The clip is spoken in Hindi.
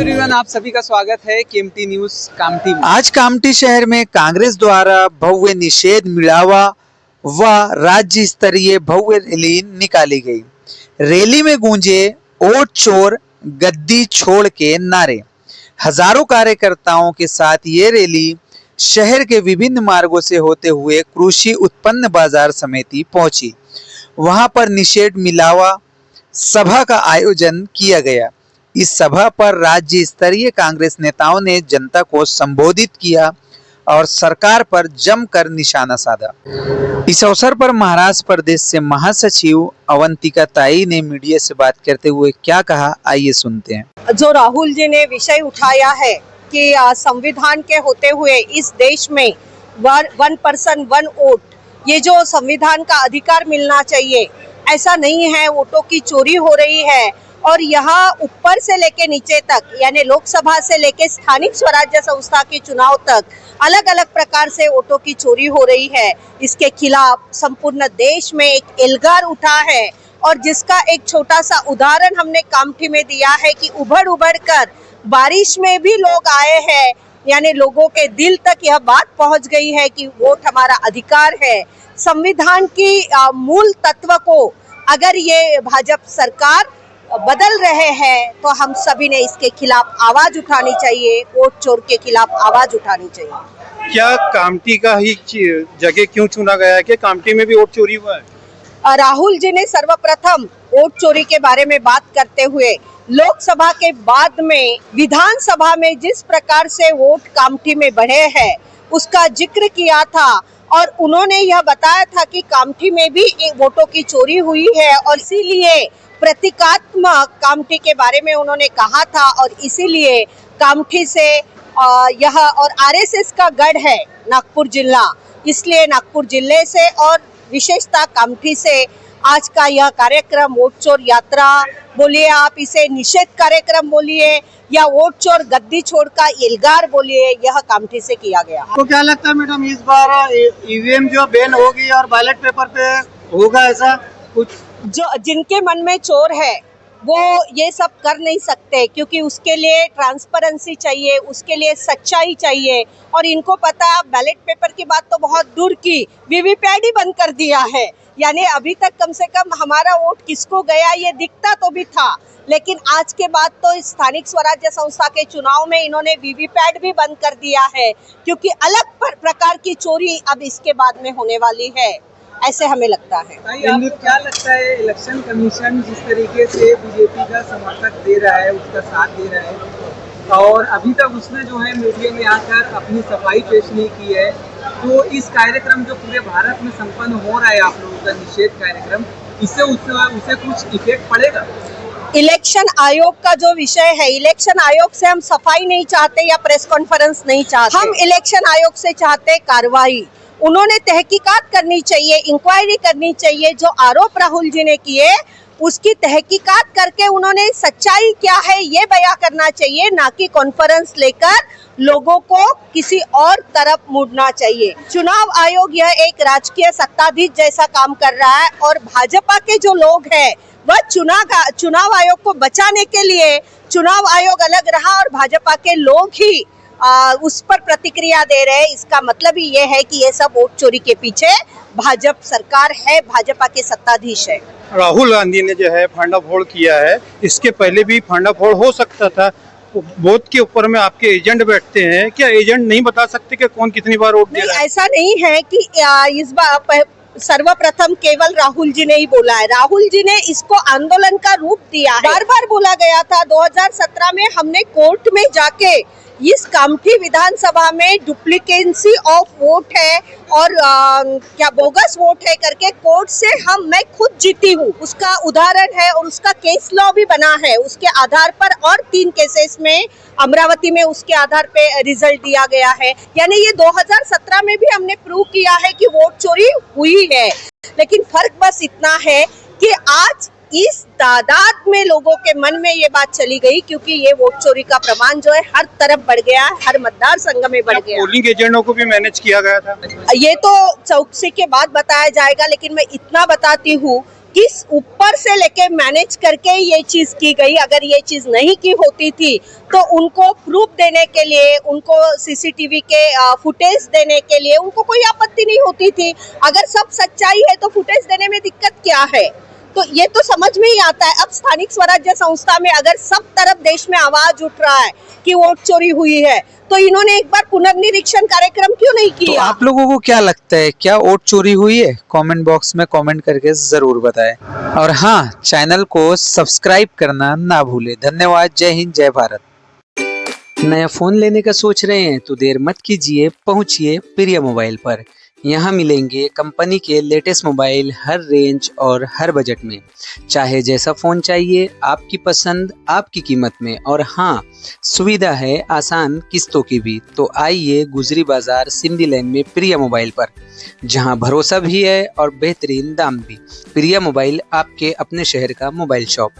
एवरीवन, आप सभी का स्वागत है केएमटी न्यूज कामठी में। आज कामठी शहर में कांग्रेस द्वारा भव्य निषेध मिलावा व राज्य स्तरीय भव्य रैली निकाली गई। रैली में गूंजे वोट चोर गद्दी छोड़ के नारे। हजारों कार्यकर्ताओं के साथ ये रैली शहर के विभिन्न मार्गों से होते हुए कृषि उत्पन्न बाजार समिति पहुंची। वहां पर निषेध मिलावा सभा का आयोजन किया गया। इस सभा पर राज्य स्तरीय कांग्रेस नेताओं ने जनता को संबोधित किया और सरकार पर जमकर निशाना साधा। इस अवसर पर महाराष्ट्र प्रदेश से महासचिव अवंतिका ताई ने मीडिया से बात करते हुए क्या कहा, आइए सुनते हैं। जो राहुल जी ने विषय उठाया है कि संविधान के होते हुए इस देश में 1 पर्सन 1 वोट, ये जो संविधान का अधिकार मिलना चाहिए, ऐसा नहीं है। वोटों की चोरी हो रही है और यहाँ ऊपर से लेके नीचे तक, यानी लोकसभा से लेके स्थानिक स्वराज्य संस्था के चुनाव तक अलग अलग प्रकार से वोटों की चोरी हो रही है। इसके खिलाफ संपूर्ण देश में एक एल्गार उठा है और जिसका एक छोटा सा उदाहरण हमने कामठी में दिया है कि उभड़ कर बारिश में भी लोग आए हैं, यानी लोगों के दिल तक यह बात पहुंच गई है कि वोट हमारा अधिकार है। संविधान की मूल तत्व को अगर ये भाजपा सरकार बदल रहे हैं तो हम सभी ने इसके खिलाफ आवाज उठानी चाहिए, वोट चोर के खिलाफ आवाज उठानी चाहिए। क्या कामठी का ही जगह क्यों चुना गया है कि कामठी में भी वोट चोरी हुआ है? राहुल जी ने सर्वप्रथम वोट चोरी के बारे में बात करते हुए लोकसभा के बाद में विधानसभा में जिस प्रकार से वोट कामठी में बढ़े हैं उसका जिक्र किया था और उन्होंने यह बताया था कि कामठी में भी वोटों की चोरी हुई है और इसीलिए प्रतीकात्मक कामठी के बारे में उन्होंने कहा था और इसीलिए कामठी से यह और आरएसएस का गढ़ है नागपुर जिला, इसलिए नागपुर जिले से और विशेषता कामठी से आज का यह कार्यक्रम वोट चोर यात्रा बोलिए, आप इसे निषेध कार्यक्रम बोलिए या वोट चोर गद्दी छोड़ का एल्गार बोलिए, यह कामठी से किया गया। तो क्या लगता है मैडम, इस बार ईवीएम जो बैन होगी और बैलेट पेपर पे होगा ऐसा कुछ? जो जिनके मन में चोर है वो ये सब कर नहीं सकते, क्योंकि उसके लिए ट्रांसपेरेंसी चाहिए, उसके लिए सच्चाई चाहिए और इनको पता है। बैलेट पेपर की बात तो बहुत दूर की, वीवीपैट ही बंद कर दिया है, यानी अभी तक कम से कम हमारा वोट किसको गया ये दिखता तो भी था, लेकिन आज के बाद तो स्थानिक स्वराज्य संस्था के चुनाव में इन्होंने वीवीपैट भी बंद कर दिया है, क्योंकि अलग प्रकार की चोरी अब इसके बाद में होने वाली है, ऐसे हमें लगता है। आपको क्या लगता है, इलेक्शन कमीशन जिस तरीके से बीजेपी का समर्थक दे रहा है, उसका साथ दे रहा है और अभी तक उसने जो है मीडिया में आकर अपनी सफाई पेश नहीं की है, तो इस कार्यक्रम जो पूरे भारत में संपन्न हो रहा है आप लोगों का निषेध कार्यक्रम, इससे उसे कुछ इफेक्ट पड़ेगा? इलेक्शन आयोग का जो विषय है, इलेक्शन आयोग से हम सफाई नहीं चाहते या प्रेस कॉन्फ्रेंस नहीं चाहते, हम इलेक्शन आयोग से चाहते कार्रवाई। उन्होंने तहकीकात करनी चाहिए, इंक्वायरी करनी चाहिए। जो आरोप राहुल जी ने किए उसकी तहकीकात करके उन्होंने सच्चाई क्या है ये बयां करना चाहिए, ना कि कॉन्फ्रेंस लेकर लोगों को किसी और तरफ मुड़ना चाहिए। चुनाव आयोग यह एक राजकीय सत्ताधीश जैसा काम कर रहा है और भाजपा के जो लोग हैं वह चुनाव आयोग को बचाने के लिए चुनाव आयोग अलग रहा और भाजपा के लोग ही उस पर प्रतिक्रिया दे रहे हैं। इसका मतलब ही ये है कि ये सब वोट चोरी के पीछे भाजपा सरकार है, भाजपा के सत्ताधीश है। राहुल गांधी ने जो है फांडाफोड़ किया है, इसके पहले भी फांडाफोड़ हो सकता था। वोट के ऊपर में आपके एजेंट बैठते हैं, क्या एजेंट नहीं बता सकते कि कौन कितनी बार वोट दे रहा है? ऐसा नहीं है कि इस बार सर्वप्रथम केवल राहुल जी ने ही बोला है, राहुल जी ने इसको आंदोलन का रूप दिया है। बार बार बोला गया था। 2017 में हमने कोर्ट में जाके इस कामठी विधानसभा में डुप्लीकेसी ऑफ वोट है और क्या बोगस वोट है करके कोर्ट से मैं खुद जीती हूँ, उसका उदाहरण है और उसका केस लॉ भी बना है। उसके आधार पर और 3 केसेस में अमरावती में उसके आधार पे रिजल्ट दिया गया है, यानी ये 2017 में भी हमने प्रूव किया है कि वोट चोरी हुई है। लेकिन फर्क बस इतना है कि आज इस तादाद में लोगों के मन में ये बात चली गई, क्योंकि ये वोट चोरी का प्रमाण जो है हर तरफ बढ़ गया है, हर मतदार संघ में बढ़ गया। पोलिंग एजेंटों को भी मैनेज किया गया था, ये तो चौकसी के बाद बताया जाएगा, लेकिन मैं इतना बताती हूँ किस ऊपर से लेके मैनेज करके ये चीज की गई। अगर ये चीज नहीं की होती थी तो उनको प्रूफ देने के लिए, उनको सीसीटीवी के फुटेज देने के लिए उनको कोई आपत्ति नहीं होती थी। अगर सब सच्चाई है तो फुटेज देने में दिक्कत क्या है? तो ये तो समझ में ही आता है। अब स्थानिक स्वराज्य संस्था में अगर सब तरफ देश में आवाज उठ रहा है कि वोट चोरी हुई है, तो इन्होंने एक बार पुनर्निरीक्षण कार्यक्रम क्यों नहीं तो किया? आप लोगों को क्या लगता है, क्या वोट चोरी हुई है? कमेंट बॉक्स में कमेंट करके जरूर बताएं। और हाँ, चैनल को सब्सक्राइब करना ना भूलें। धन्यवाद। जय हिंद, जय भारत। नया फोन लेने का सोच रहे हैं तो देर मत कीजिए, पहुंचिए प्रिय मोबाइल पर। यहाँ मिलेंगे कंपनी के लेटेस्ट मोबाइल हर रेंज और हर बजट में। चाहे जैसा फ़ोन चाहिए, आपकी पसंद आपकी कीमत में। और हाँ, सुविधा है आसान किस्तों की भी। तो आइए गुजरी बाजार सिंधी लाइन में प्रिय मोबाइल पर, जहाँ भरोसा भी है और बेहतरीन दाम भी। प्रिय मोबाइल, आपके अपने शहर का मोबाइल शॉप।